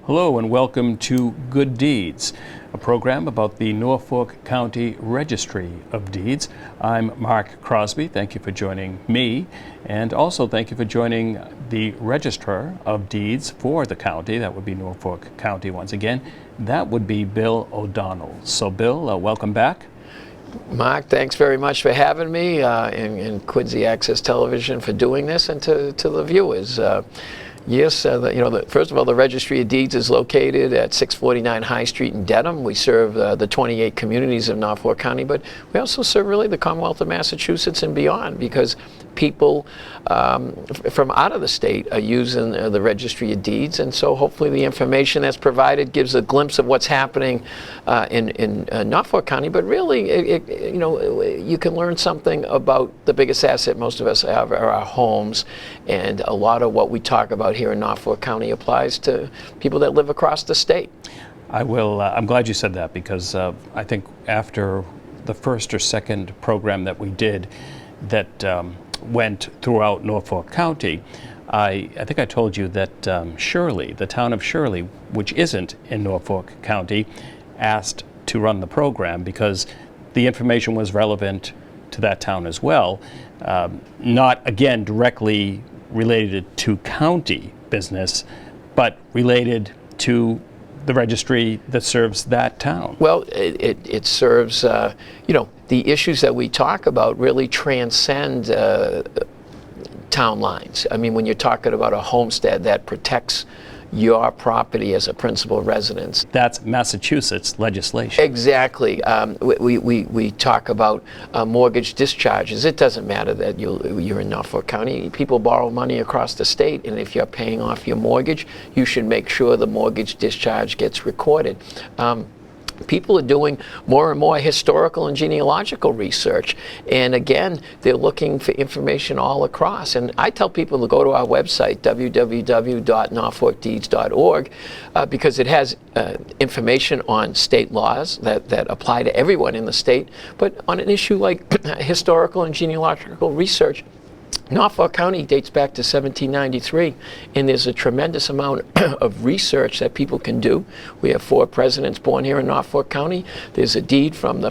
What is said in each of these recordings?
Hello and welcome to Good Deeds, a program about the Norfolk County Registry of Deeds. I'm Mark Crosby. Thank you for joining me, and also thank you for joining the Registrar of Deeds for the county. That would be Norfolk County once again. That would be Bill O'Donnell. So Bill, welcome back. Mark, thanks very much for having me, and Quincy Access Television for doing this, and to the viewers. Yes, first of all, the Registry of Deeds is located at 649 High Street in Dedham. We serve the 28 communities of Norfolk County, but we also serve really the Commonwealth of Massachusetts and beyond, because people from out of the state are using the Registry of Deeds, and so hopefully the information that's provided gives a glimpse of what's happening in Norfolk County. But really, you can learn something about the biggest asset most of us have are our homes, and a lot of what we talk about here in Norfolk County applies to people that live across the state. I'm glad you said that, because I think after the first or second program that we did that went throughout Norfolk County, I think I told you that Shirley, the town of Shirley, which isn't in Norfolk County, asked to run the program because the information was relevant to that town as well, not again directly related to county business, but related to the registry that serves that town. Well, it serves, the issues that we talk about really transcend town lines. I mean, when you're talking about a homestead that protects your property as a principal residence. That's Massachusetts legislation. Exactly. We talk about mortgage discharges. It doesn't matter that you're in Norfolk County. People borrow money across the state, and if you're paying off your mortgage, you should make sure the mortgage discharge gets recorded. People are doing more and more historical and genealogical research, and again, they're looking for information all across. And I tell people to go to our website, www.norfolkdeeds.org, because it has information on state laws that apply to everyone in the state. But on an issue like historical and genealogical research, Norfolk County dates back to 1793, and there's a tremendous amount of research that people can do. We have 4 presidents born here in Norfolk County. There's a deed from the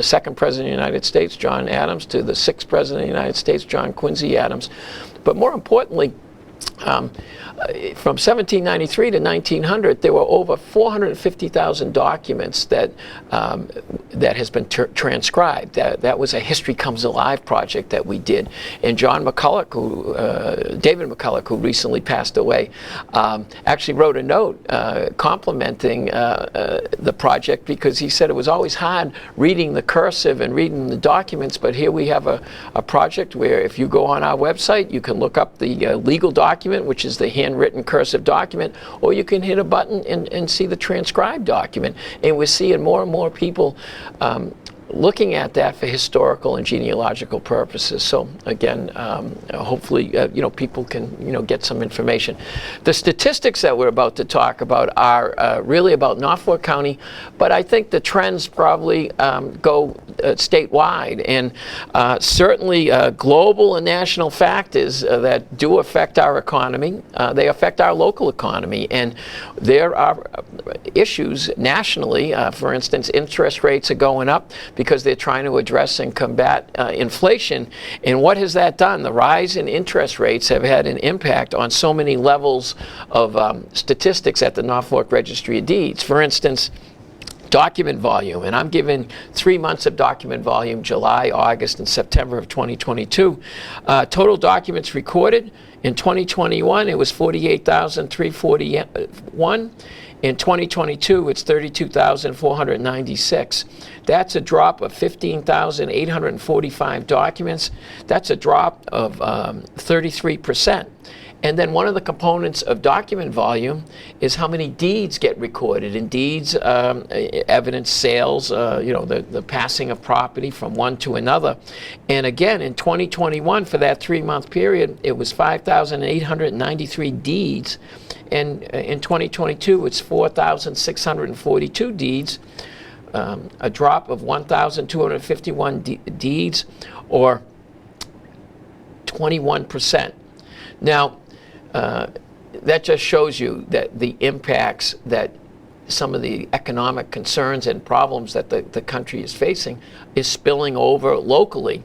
second president of the United States, John Adams, to the 6th president of the United States, John Quincy Adams. But more importantly, from 1793 to 1900, there were over 450,000 documents that has been transcribed. That was a History Comes Alive project that we did. And David McCulloch, who recently passed away, actually wrote a note complimenting the project, because he said it was always hard reading the cursive and reading the documents, but here we have a project where if you go on our website, you can look up the legal document, which is the handwritten cursive document, or you can hit a button and see the transcribed document. And we're seeing more and more people looking at that for historical and genealogical purposes. So again, hopefully, people can, get some information. The statistics that we're about to talk about are really about Norfolk County, but I think the trends probably go statewide, and certainly global and national factors that do affect our economy. They affect our local economy, and there are issues nationally. For instance, interest rates are going up because they're trying to address and combat inflation. And what has that done? The rise in interest rates have had an impact on so many levels of statistics at the Norfolk Registry of Deeds. For instance, document volume, and I'm given 3 months of document volume, July, August, and September of 2022. Total documents recorded in 2021, it was 48,341. In 2022, it's 32,496. That's a drop of 15,845 documents. That's a drop of 33%. And then one of the components of document volume is how many deeds get recorded. And deeds evidence sales, the passing of property from one to another. And again, in 2021, for that 3-month period, it was 5,893 deeds. And in 2022, it's 4,642 deeds, a drop of 1,251 deeds, or 21%. Now, that just shows you that the impacts that some of the economic concerns and problems that the country is facing is spilling over locally.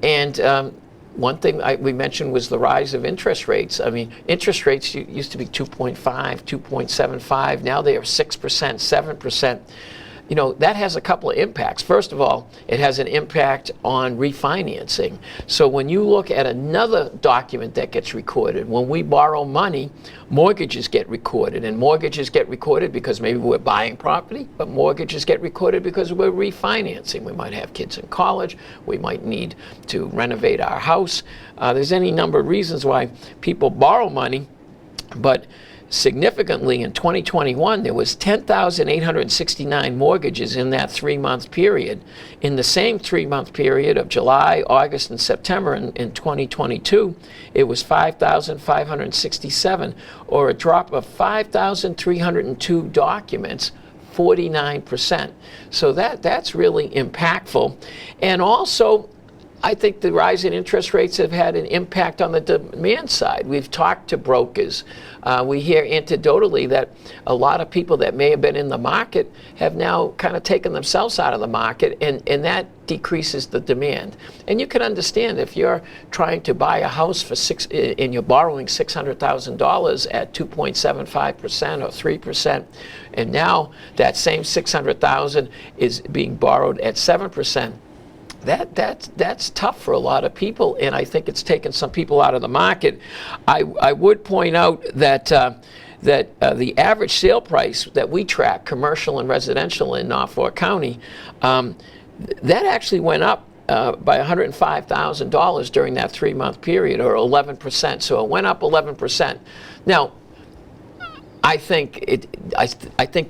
And one thing we mentioned was the rise of interest rates. I mean, interest rates used to be 2.5, 2.75. Now they are 6%, 7%. You know, that has a couple of impacts. First of all, it has an impact on refinancing. So when you look at another document that gets recorded, when we borrow money, mortgages get recorded. And mortgages get recorded because maybe we're buying property, but mortgages get recorded because we're refinancing. We might have kids in college. We might need to renovate our house. There's any number of reasons why people borrow money, but significantly, in 2021, there was 10,869 mortgages in that 3-month period. In the same 3-month period of July, August, and September in 2022, it was 5,567, or a drop of 5,302 documents, 49%. So that's really impactful. And also, I think the rise in interest rates have had an impact on the demand side. We've talked to brokers. We hear anecdotally that a lot of people that may have been in the market have now kind of taken themselves out of the market, and that decreases the demand. And you can understand if you're trying to buy a house for and you're borrowing $600,000 at 2.75% or 3%, and now that same $600,000 is being borrowed at 7%. That's tough for a lot of people, and I think it's taken some people out of the market. I would point out that the average sale price that we track, commercial and residential in Norfolk County, that actually went up by $105,000 during that 3-month period, or 11%. So it went up 11%. Now, I think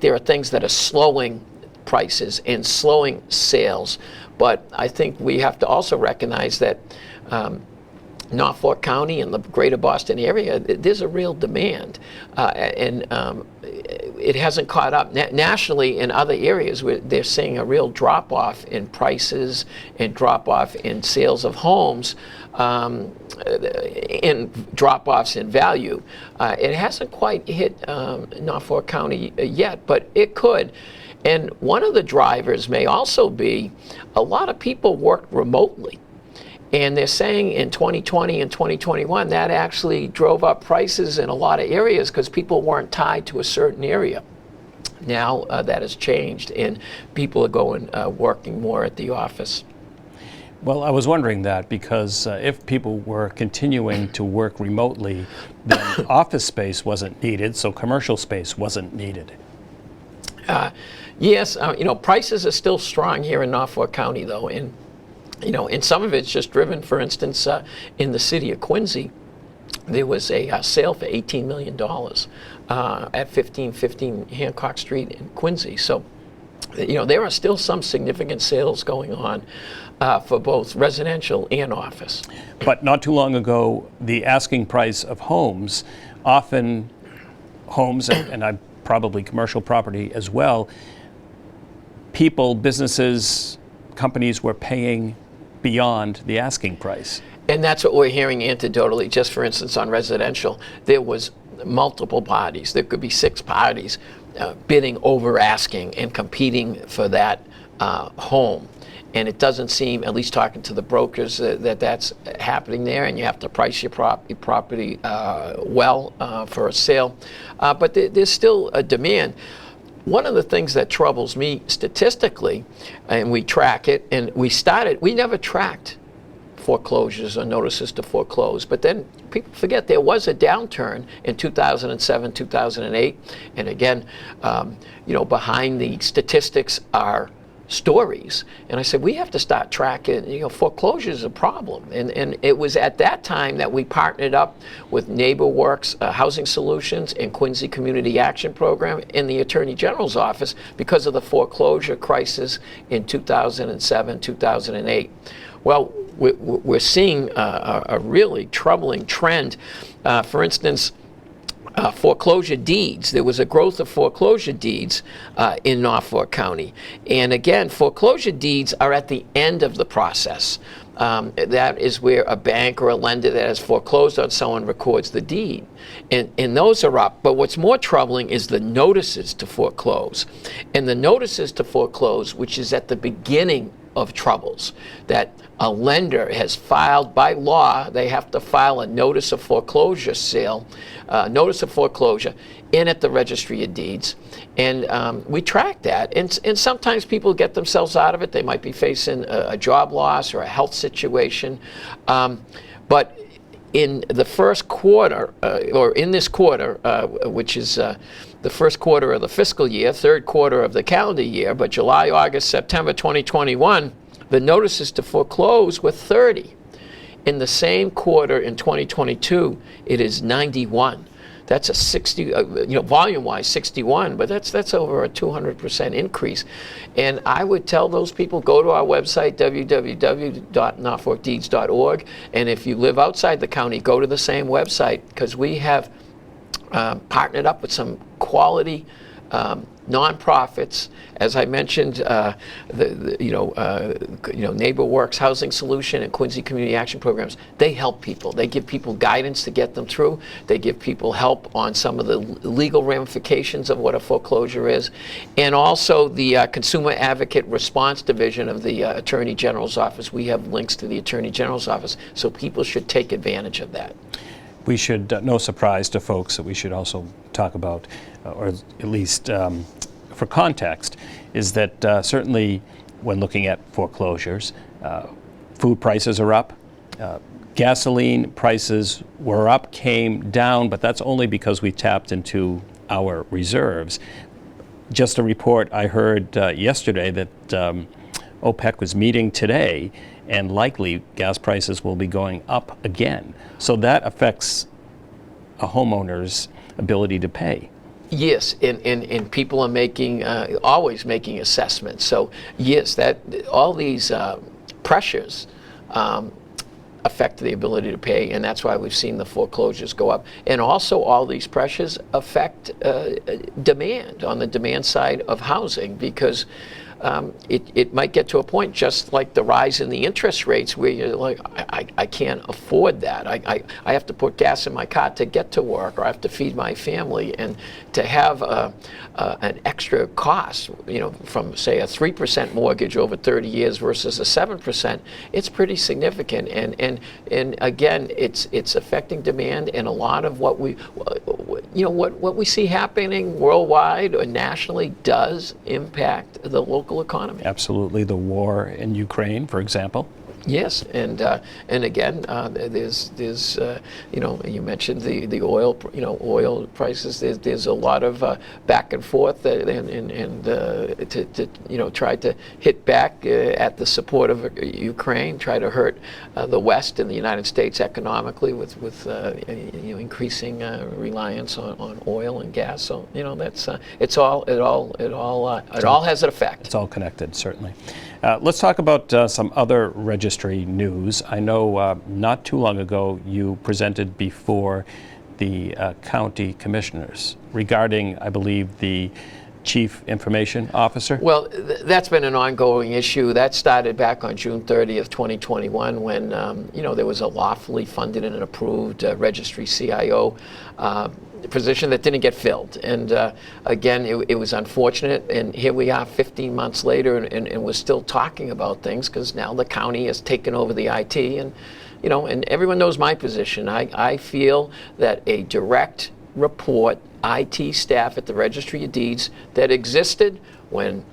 there are things that are slowing prices and slowing sales. But I think we have to also recognize that Norfolk County and the greater Boston area, there's a real demand. And it hasn't caught up. Nationally, in other areas, they're seeing a real drop-off in prices and drop-off in sales of homes, in drop-offs in value. It hasn't quite hit Norfolk County yet, but it could. And one of the drivers may also be a lot of people worked remotely. And they're saying in 2020 and 2021 that actually drove up prices in a lot of areas because people weren't tied to a certain area. Now that has changed, and people are going working more at the office. Well, I was wondering that because if people were continuing to work remotely, then office space wasn't needed, so commercial space wasn't needed. Yes, you know, prices are still strong here in Norfolk County, though, and you know, and some of it's just driven. For instance, in the city of Quincy, there was a sale for $18 million at 1515 Hancock Street in Quincy. So, you know, there are still some significant sales going on for both residential and office. But not too long ago, the asking price of homes, often homes, and I probably commercial property as well, people, businesses, companies were paying beyond the asking price. And that's what we're hearing anecdotally. Just for instance, on residential, there was multiple parties. There could be 6 parties bidding over asking and competing for that home. And it doesn't seem, at least talking to the brokers, that that's happening there, and you have to price your property well for a sale. But there's still a demand. One of the things that troubles me statistically, and we track it, and we never tracked foreclosures or notices to foreclose, but then people forget there was a downturn in 2007, 2008, and again, you know, behind the statistics are stories. And I said, we have to start tracking, you know, foreclosure is a problem. And it was at that time that we partnered up with NeighborWorks Housing Solutions and Quincy Community Action Program in the Attorney General's office because of the foreclosure crisis in 2007, 2008. Well, we're seeing a really troubling trend. For instance, foreclosure deeds. There was a growth of foreclosure deeds in Norfolk County. And again, foreclosure deeds are at the end of the process. that is where a bank or a lender that has foreclosed on someone records the deed. And those are up. But what's more troubling is the notices to foreclose. And the notices to foreclose, which is at the beginning of troubles, that a lender has filed by law. They have to file a notice of foreclosure notice of foreclosure in at the registry of deeds. And we track that. And sometimes people get themselves out of it. They might be facing a job loss or a health situation. But in the first quarter, or in this quarter, which is the first quarter of the fiscal year, third quarter of the calendar year, but July, August, September 2021, the notices to foreclose were 30. In the same quarter in 2022, it is 91. That's a 60, volume-wise 61, but that's over a 200% increase. And I would tell those people, go to our website, www.norfolkdeeds.org, and if you live outside the county, go to the same website, because we have partnered up with some quality nonprofits. As I mentioned, Neighbor Works Housing Solution and Quincy Community Action Programs, they help people. They give people guidance to get them through. They give people help on some of the legal ramifications of what a foreclosure is. And also the Consumer Advocate Response Division of the Attorney General's Office. We have links to the Attorney General's Office, so people should take advantage of that. We should, no surprise to folks, that we should also talk about, or at least for context, is that certainly when looking at foreclosures, food prices are up, gasoline prices were up, came down, but that's only because we tapped into our reserves. Just a report I heard yesterday that OPEC was meeting today, and likely gas prices will be going up again. So that affects a homeowner's ability to pay. Yes, and people are making, always making assessments. So yes, that all these pressures affect the ability to pay, and that's why we've seen the foreclosures go up. And also all these pressures affect demand, on the demand side of housing, because it might get to a point, just like the rise in the interest rates, where you're like, I can't afford that. I have to put gas in my car to get to work, or I have to feed my family. And to have an extra cost, from say a 3% mortgage over 30 years versus a 7%, it's pretty significant. And again, it's affecting demand, and a lot of what we see happening worldwide or nationally does impact the local economy. Absolutely. The war in Ukraine, for example. Yes, and again, there's you mentioned the oil prices. There's a lot of back and forth, and to try to hit back at the support of Ukraine, try to hurt the West and the United States economically with increasing reliance on oil and gas. So that's it all has an effect. It's all connected, certainly. Let's talk about some other registry news. I know not too long ago you presented before the county commissioners regarding, I believe, the Chief Information Officer. Well, that's been an ongoing issue. That started back on June 30th, 2021, when there was a lawfully funded and approved registry CIO position that didn't get filled. And again, it was unfortunate, and here we are 15 months later, and we're still talking about things, because now the county has taken over the IT, and and everyone knows my position. I feel that a direct report IT staff at the Registry of Deeds that existed when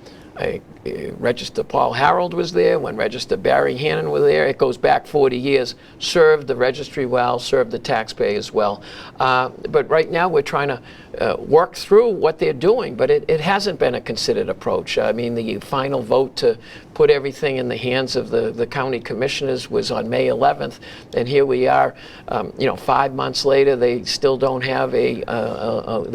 Register Paul Harold was there, when Register Barry Hannon was there, it goes back 40 years, served the registry well, served the taxpayers well. But right now we're trying to work through what they're doing, but it hasn't been a considered approach. I mean, the final vote to put everything in the hands of the county commissioners was on May 11th, and here we are, 5 months later, they still don't have they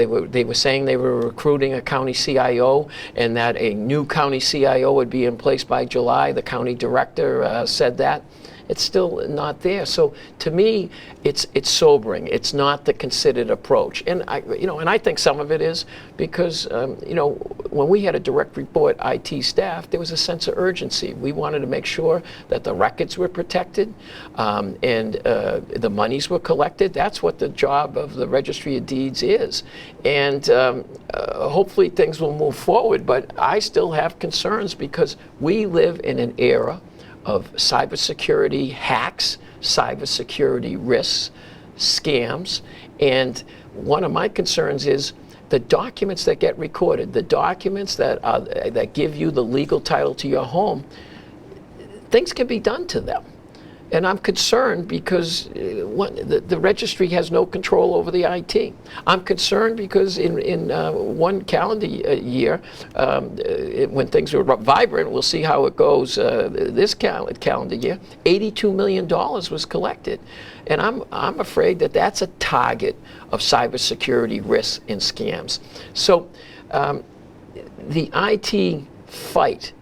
were saying they were recruiting a county CIO, and that a new county CIO would be in place by July. The county director said that. it's still not there. So to me, it's sobering. It's not the considered approach. And I think some of it is because when we had a direct report IT staff, there was a sense of urgency. We wanted to make sure that the records were protected and the monies were collected. That's what the job of the Registry of Deeds is. And hopefully things will move forward, but I still have concerns because we live in an era of cybersecurity hacks, cybersecurity risks, scams, and one of my concerns is the documents that get recorded, the documents that give you the legal title to your home, things can be done to them. And I'm concerned because the registry has no control over the IT. I'm concerned because in one calendar year, when things were vibrant, we'll see how it goes this calendar year, $82 million was collected. And I'm afraid that that's a target of cybersecurity risks and scams. So the IT fight,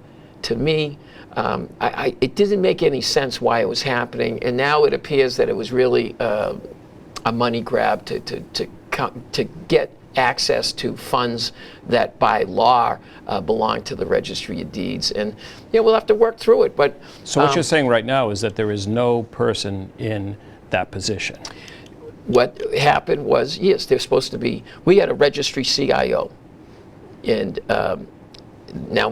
to me, it didn't make any sense why it was happening, and now it appears that it was really a money grab to get access to funds that by law belong to the Registry of Deeds. And we'll have to work through it. But so what you're saying right now is that there is no person in that position. What happened was, yes, there's supposed to be. We had a registry CIO, and now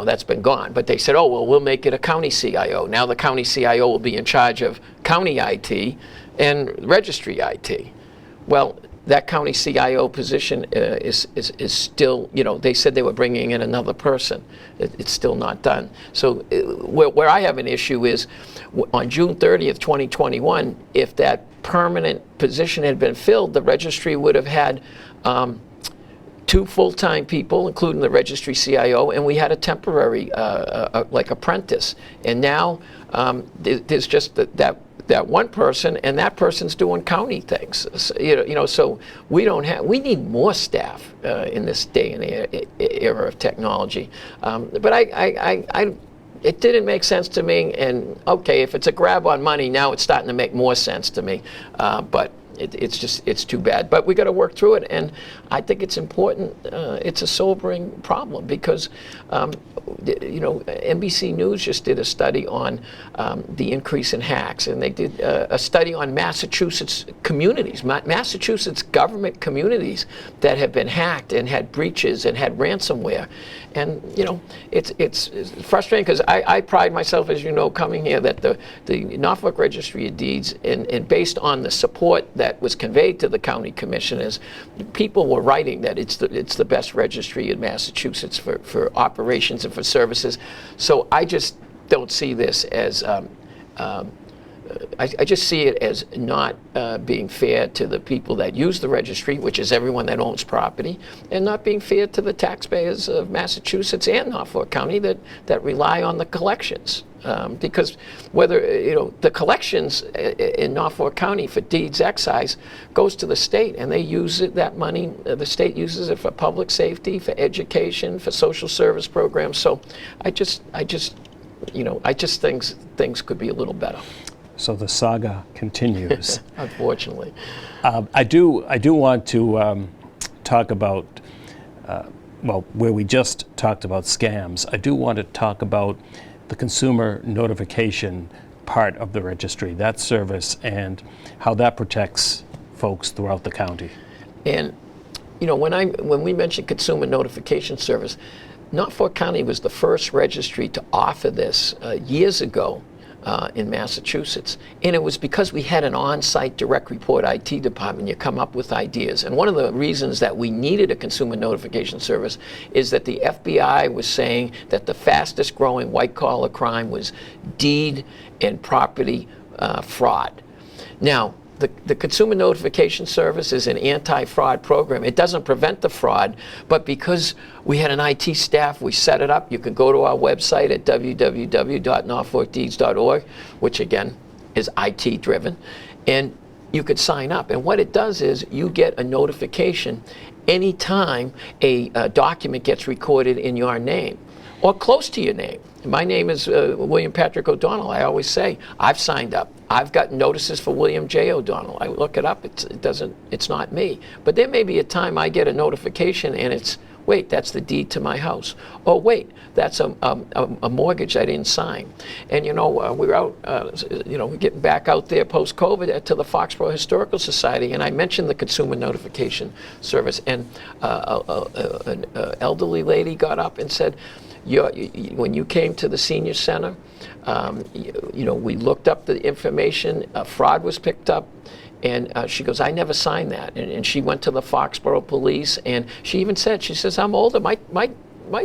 that's been gone. But they said, oh, well, we'll make it a county CIO. Now the county CIO will be in charge of county IT and registry IT. Well, that county CIO position is still, they said they were bringing in another person. It's still not done. So where I have an issue is on June 30th, 2021, if that permanent position had been filled, the registry would have had 2 full-time people, including the registry CIO, and we had a temporary, like apprentice. And now there's just that one person, and that person's doing county things. So we need more staff in this day and era of technology. But it didn't make sense to me. And okay, if it's a grab on money, now it's starting to make more sense to me. But it's too bad. But we got to work through it, and I think it's important. It's a sobering problem because NBC News just did a study on the increase in hacks, and they did a study on Massachusetts communities, Massachusetts government communities that have been hacked and had breaches and had ransomware. And it's frustrating because I pride myself, as you know, coming here, that the Norfolk Registry of Deeds, and based on the support that was conveyed to the county commissioners, people were writing that it's the best registry in Massachusetts for operations and for services. So I just don't see this as I just see it as not being fair to the people that use the registry, which is everyone that owns property, and not being fair to the taxpayers of Massachusetts and Norfolk County that rely on the collections. Because whether the collections in Norfolk County for deeds excise goes to the state, and they use it, that money, the state uses it for public safety, for education, for social service programs. So I just think things could be a little better. So the saga continues. Unfortunately. I do want to talk about, where we just talked about scams, I do want to talk about the consumer notification part of the registry, that service, and how that protects folks throughout the county. And when we mentioned consumer notification service, Norfolk County was the first registry to offer this years ago in Massachusetts. And it was because we had an on-site direct report IT department. You come up with ideas. And one of the reasons that we needed a consumer notification service is that the FBI was saying that the fastest growing white-collar crime was deed and property fraud. Now, the Consumer Notification Service is an anti-fraud program. It doesn't prevent the fraud, but because we had an IT staff, we set it up. You can go to our website at www.norfolkdeeds.org, which again is IT driven, and you could sign up. And what it does is you get a notification anytime a document gets recorded in your name. or close to your name. My name is William Patrick O'Donnell. I always say I've signed up. I've gotten notices for William J. O'Donnell. I look it up. It's not me. But there may be a time I get a notification and it's, wait, that's the deed to my house. Oh, wait, that's a mortgage I didn't sign. And we were out, we're getting back out there post-COVID to the Foxborough Historical Society, and I mentioned the Consumer Notification Service, and an elderly lady got up and said, when you came to the senior center, we looked up the information, fraud was picked up, and she goes, I never signed that. And she went to the Foxborough police, and she even said, she says, I'm older, my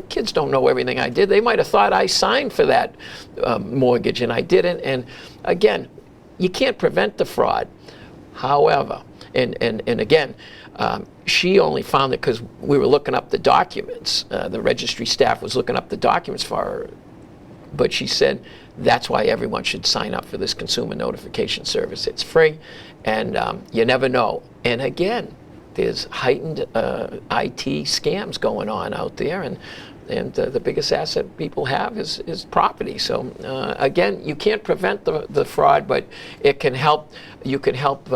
kids don't know everything I did. They might have thought I signed for that mortgage, and I didn't. And again, you can't prevent the fraud. However, and again, she only found it because we were looking up the documents. The registry staff was looking up the documents for her. But she said that's why everyone should sign up for this consumer notification service. It's free, and you never know. And again, there's heightened IT scams going on out there, and the biggest asset people have is property. So again, you can't prevent the fraud, but it can help. You can help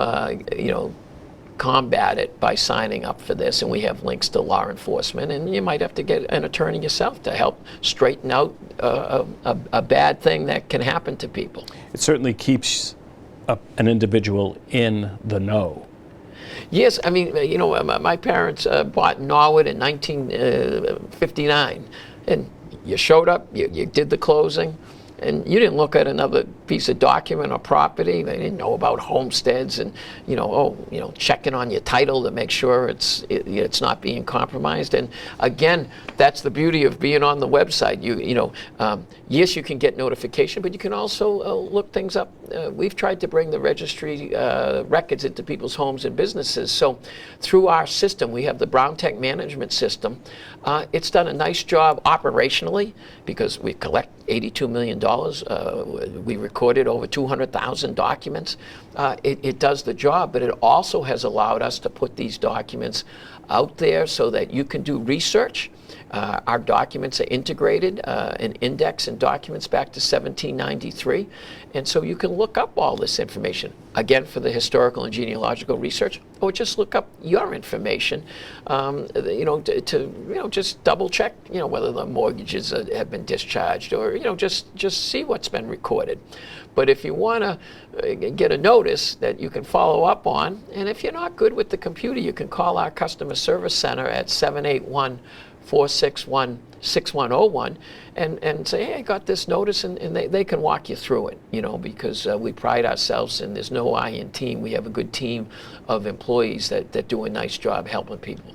combat it by signing up for this, and we have links to law enforcement, and you might have to get an attorney yourself to help straighten out a bad thing that can happen to people. It certainly keeps an individual in the know. Yes, I mean, my parents bought Norwood in 1959, and you showed up, you did the closing, and you didn't look at another piece of document or property. They didn't know about homesteads and, checking on your title to make sure it's not being compromised. And again, that's the beauty of being on the website. Yes, you can get notification, but you can also look things up. We've tried to bring the registry records into people's homes and businesses. So through our system, we have the Brown Tech management system. It's done a nice job operationally because we collect $82 million. We recorded over 200,000 documents. It does the job, but it also has allowed us to put these documents out there so that you can do research. Our documents are integrated and index and documents back to 1793. And so you can look up all this information, again, for the historical and genealogical research, or just look up your information, to just double check, whether the mortgages have been discharged, or, just see what's been recorded. But if you want to get a notice that you can follow up on, and if you're not good with the computer, you can call our customer service center at 781-461-6101 and say, hey, I got this notice, and they can walk you through it, because we pride ourselves, and there's no I in team. We have a good team of employees that do a nice job helping people.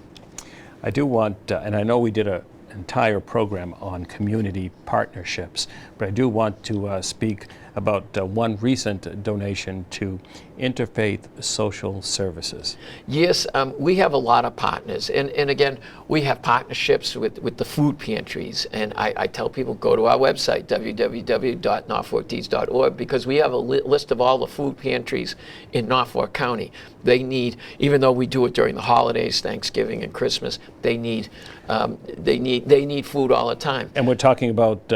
I do want, and I know we did an entire program on community partnerships, but I do want to speak about one recent donation to Interfaith Social Services. Yes, we have a lot of partners, and again, we have partnerships with the food pantries, and I tell people, go to our website, www.norfolkdeeds.org, because we have a list of all the food pantries in Norfolk County. They need, even though we do it during the holidays, Thanksgiving and Christmas, they need food all the time. And we're talking about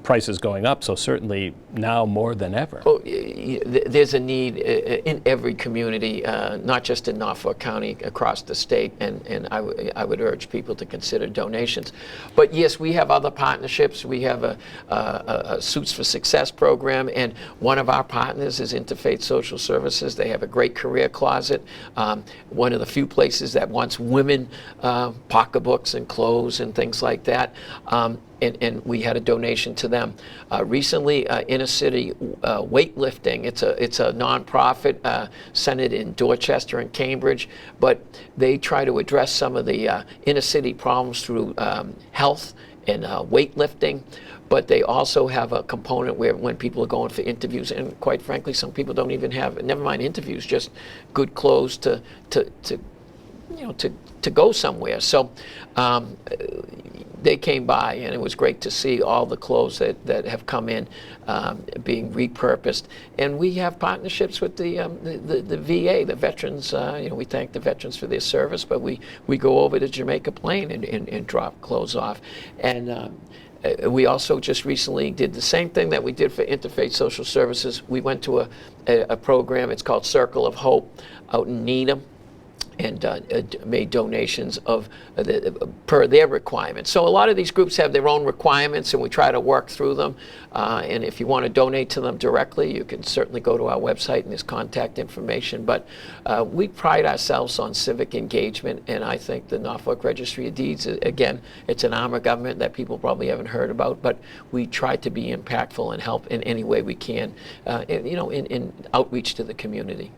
prices going up, so certainly now more than ever. Oh, there's a need in every community, not just in Norfolk County, across the state, and I would urge people to consider donations. But yes, we have other partnerships. We have a Suits for Success program, and one of our partners is Interfaith Social Services. They have a great career closet, one of the few places that wants women pocketbooks and clothes and things like that. And we had a donation to them. Recently, Inner City Weightlifting, it's a nonprofit centered in Dorchester and Cambridge, but they try to address some of the inner city problems through health and weightlifting. But they also have a component where when people are going for interviews, and quite frankly, some people don't even have, never mind interviews, just good clothes to go somewhere. So they came by, and it was great to see all the clothes that have come in being repurposed. And we have partnerships with the VA, the veterans. We thank the veterans for their service, but we go over to Jamaica Plain and drop clothes off. And We also just recently did the same thing that we did for Interfaith Social Services. We went to a program, it's called Circle of Hope, out in Needham, and made donations per their requirements. So a lot of these groups have their own requirements, and we try to work through them. And if you want to donate to them directly, you can certainly go to our website and there's contact information. But we pride ourselves on civic engagement, and I think the Norfolk Registry of Deeds, again, it's an arm of government that people probably haven't heard about, but we try to be impactful and help in any way we can, in outreach to the community.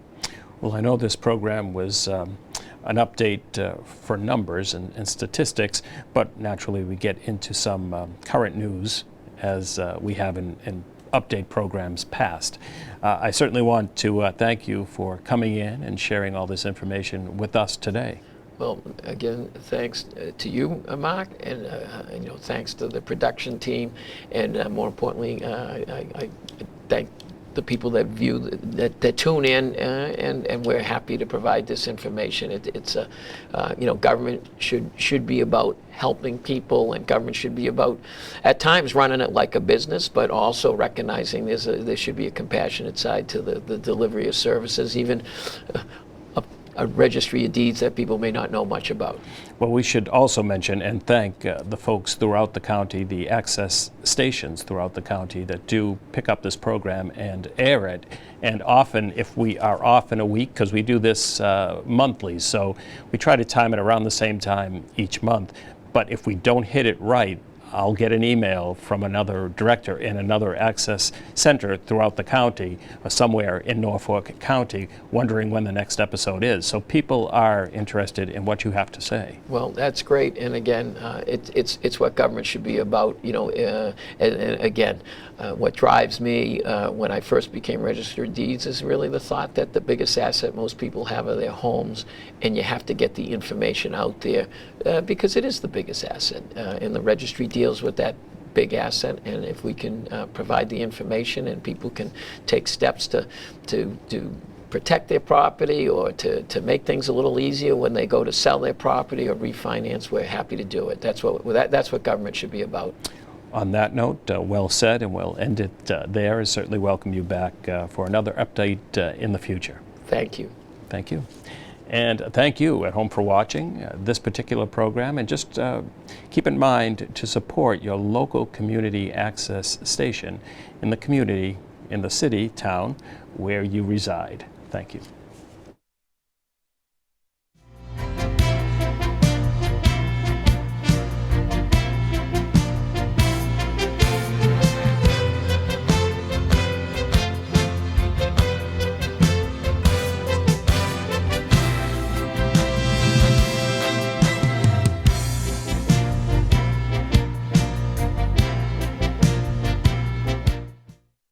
Well, I know this program was an update for numbers and statistics, but naturally we get into some current news as we have in update programs past. I certainly want to thank you for coming in and sharing all this information with us today. Well, again, thanks to you, Mark, and thanks to the production team, and more importantly, I thank the people that that tune in, and we're happy to provide this information. It's government should be about helping people, and government should be about, at times, running it like a business, but also recognizing there should be a compassionate side to the delivery of services, even a registry of deeds that people may not know much about. Well, we should also mention and thank the folks throughout the county, the access stations throughout the county that do pick up this program and air it. And often, if we are off in a week, because we do this monthly, so we try to time it around the same time each month. But if we don't hit it right, I'll get an email from another director in another access center throughout the county, or somewhere in Norfolk County, wondering when the next episode is. So people are interested in what you have to say. Well, that's great, and again, it's what government should be about. And again, what drives me when I first became registered deeds is really the thought that the biggest asset most people have are their homes, and you have to get the information out there because it is the biggest asset, and the registry deals with that big asset. And if we can provide the information and people can take steps to protect their property or to make things a little easier when they go to sell their property or refinance, we're happy to do it. That's what government should be about. On that note, well said, and we'll end it there. I certainly welcome you back for another update in the future. Thank you. Thank you. And thank you at home for watching this particular program. And just keep in mind to support your local community access station in the community, in the city, town where you reside. Thank you.